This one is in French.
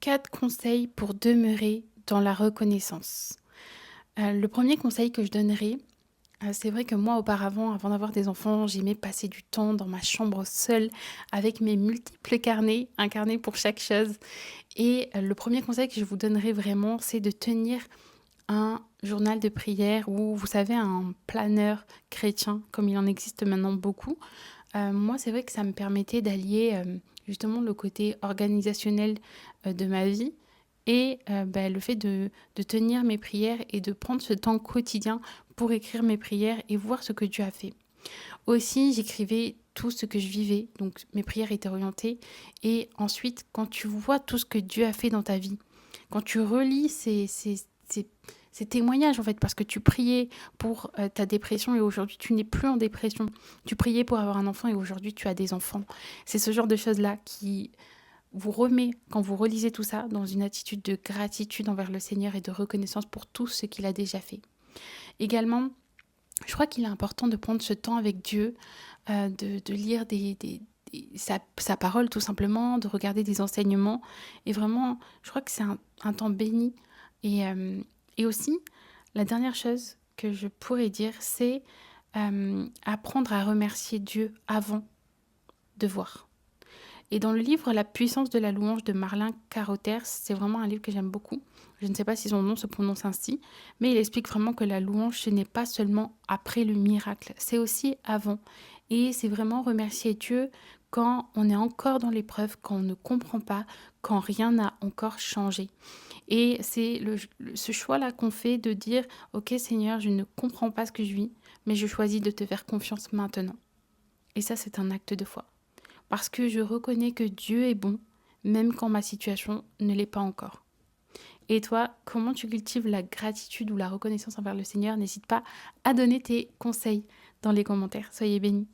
4 conseils pour demeurer dans la reconnaissance. Le premier conseil que je donnerais, c'est vrai que moi auparavant, avant d'avoir des enfants, j'aimais passer du temps dans ma chambre seule avec mes multiples carnets, un carnet pour chaque chose. Et le premier conseil que je vous donnerais vraiment, c'est de tenir un journal de prière ou vous savez un planeur chrétien comme il en existe maintenant beaucoup. Moi, c'est vrai que ça me permettait d'allier, justement le côté organisationnel, de ma vie et le fait de tenir mes prières et de prendre ce temps quotidien pour écrire mes prières et voir ce que Dieu a fait. Aussi, j'écrivais tout ce que je vivais, donc mes prières étaient orientées et ensuite quand tu vois tout ce que Dieu a fait dans ta vie, quand tu relis ces témoignages en fait, parce que tu priais pour ta dépression et aujourd'hui tu n'es plus en dépression. Tu priais pour avoir un enfant et aujourd'hui tu as des enfants. C'est ce genre de choses-là qui vous remet, quand vous relisez tout ça, dans une attitude de gratitude envers le Seigneur et de reconnaissance pour tout ce qu'il a déjà fait. Également, je crois qu'il est important de prendre ce temps avec Dieu, de lire sa parole tout simplement, de regarder des enseignements. Et vraiment, je crois que c'est un temps béni. Et aussi, la dernière chose que je pourrais dire, c'est apprendre à remercier Dieu avant de voir. Et dans le livre La puissance de la louange de Marlin Caroters, c'est vraiment un livre que j'aime beaucoup. Je ne sais pas si son nom se prononce ainsi, mais il explique vraiment que la louange, ce n'est pas seulement après le miracle, c'est aussi avant. Et c'est vraiment remercier Dieu quand on est encore dans l'épreuve, quand on ne comprend pas, quand rien n'a encore changé. Et c'est ce choix-là qu'on fait de dire, ok Seigneur, je ne comprends pas ce que je vis, mais je choisis de te faire confiance maintenant. Et ça, c'est un acte de foi parce que je reconnais que Dieu est bon, même quand ma situation ne l'est pas encore. Et toi, comment tu cultives la gratitude ou la reconnaissance envers le Seigneur? N'hésite pas à donner tes conseils dans les commentaires. Soyez bénis.